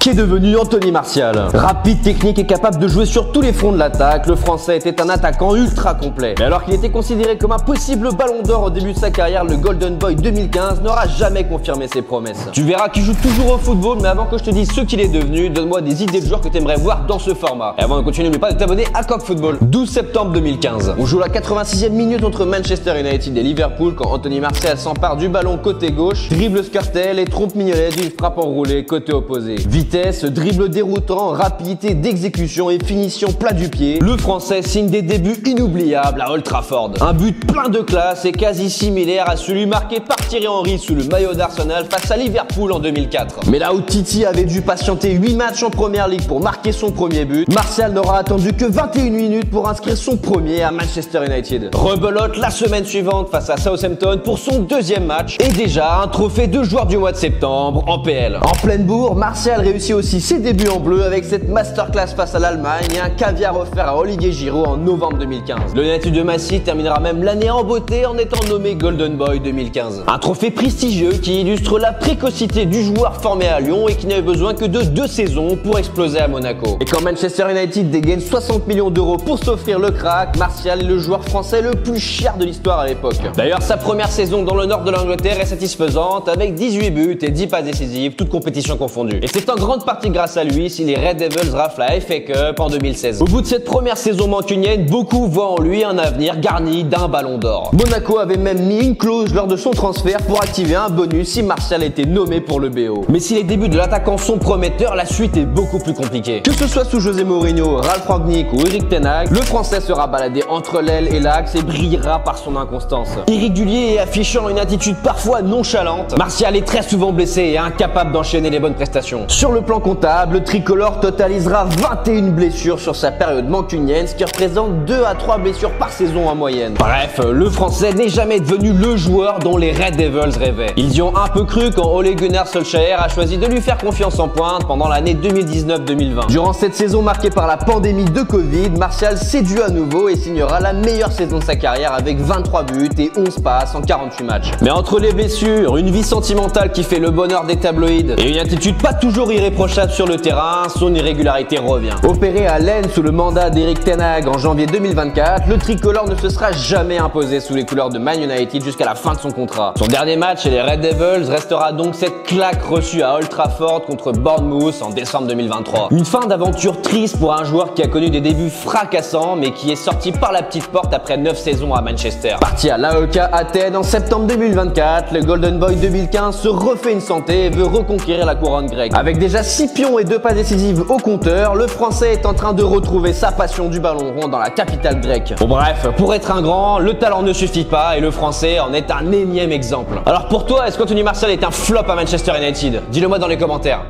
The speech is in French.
Qu'est devenu Anthony Martial? Rapide, technique et capable de jouer sur tous les fronts de l'attaque, le Français était un attaquant ultra complet. Mais alors qu'il était considéré comme un possible ballon d'or au début de sa carrière, le Golden Boy 2015 n'aura jamais confirmé ses promesses. Tu verras qu'il joue toujours au football, mais avant que je te dise ce qu'il est devenu, donne-moi des idées de joueurs que tu aimerais voir dans ce format. Et avant de continuer, n'oublie pas de t'abonner à Coq Football. 12 septembre 2015. On joue la 86e minute entre Manchester United et Liverpool quand Anthony Martial s'empare du ballon côté gauche, dribble Skrtel et trompe Mignolet d'une frappe enroulée côté opposé. Vitesse, dribble déroutant, rapidité d'exécution et finition plat du pied, le Français signe des débuts inoubliables à Old Trafford. Un but plein de classe et quasi similaire à celui marqué par Thierry Henry sous le maillot d'Arsenal face à Liverpool en 2004. Mais là où Titi avait dû patienter 8 matchs en Première Ligue pour marquer son premier but, Martial n'aura attendu que 21 minutes pour inscrire son premier à Manchester United. Rebelote la semaine suivante face à Southampton pour son deuxième match et déjà un trophée de joueur du mois de septembre en PL. En pleine bourre, Martial réussit aussi ses débuts en bleu avec cette masterclass face à l'Allemagne et un caviar offert à Olivier Giroud en novembre 2015. Le United de Massy terminera même l'année en beauté en étant nommé Golden Boy 2015. Un trophée prestigieux qui illustre la précocité du joueur formé à Lyon et qui n'avait besoin que de 2 saisons pour exploser à Monaco. Et quand Manchester United dégaine 60 millions d'euros pour s'offrir le crack, Martial est le joueur français le plus cher de l'histoire à l'époque. D'ailleurs, sa première saison dans le nord de l'Angleterre est satisfaisante avec 18 buts et 10 passes décisives, toutes compétitions confondues. Et c'est en grande partie grâce à lui si les Red Devils raflent la FA Cup en 2016. Au bout de cette première saison mancunienne, beaucoup voient en lui un avenir garni d'un ballon d'or. Monaco avait même mis une clause lors de son transfert pour activer un bonus si Martial était nommé pour le BO. Mais si les débuts de l'attaquant sont prometteurs, la suite est beaucoup plus compliquée. Que ce soit sous José Mourinho, Ralf Rangnick ou Erik ten Hag, le Français sera baladé entre l'aile et l'axe et brillera par son inconstance. Irrégulier et affichant une attitude parfois nonchalante, Martial est très souvent blessé et incapable d'enchaîner les bonnes prestations. Sur le plan comptable, le tricolore totalisera 21 blessures sur sa période mancunienne, ce qui représente 2 à 3 blessures par saison en moyenne. Bref, le Français n'est jamais devenu le joueur dont les Red Devils rêvaient. Ils y ont un peu cru quand Ole Gunnar Solskjaer a choisi de lui faire confiance en pointe pendant l'année 2019-2020. Durant cette saison marquée par la pandémie de Covid, Martial séduit à nouveau et signera la meilleure saison de sa carrière avec 23 buts et 11 passes en 48 matchs. Mais entre les blessures, une vie sentimentale qui fait le bonheur des tabloïds et une attitude pas toujours irréprochable sur le terrain, son irrégularité revient. Opéré à Lens sous le mandat d'Erik ten Hag en janvier 2024, le tricolore ne se sera jamais imposé sous les couleurs de Man United jusqu'à la fin de son contrat. Son dernier match chez les Red Devils restera donc cette claque reçue à Old Trafford contre Bournemouth en décembre 2023. Une fin d'aventure triste pour un joueur qui a connu des débuts fracassants mais qui est sorti par la petite porte après 9 saisons à Manchester. Parti à l'AEK Athènes en septembre 2024, le Golden Boy 2015 se refait une santé et veut reconquérir la couronne grecque. Avec déjà 6 pions et 2 passes décisives au compteur, le Français est en train de retrouver sa passion du ballon rond dans la capitale grecque. Bon bref, pour être un grand, le talent ne suffit pas et le Français en est un énième exemple. Alors pour toi, est-ce qu'Anthony Martial est un flop à Manchester United? Dis-le moi dans les commentaires.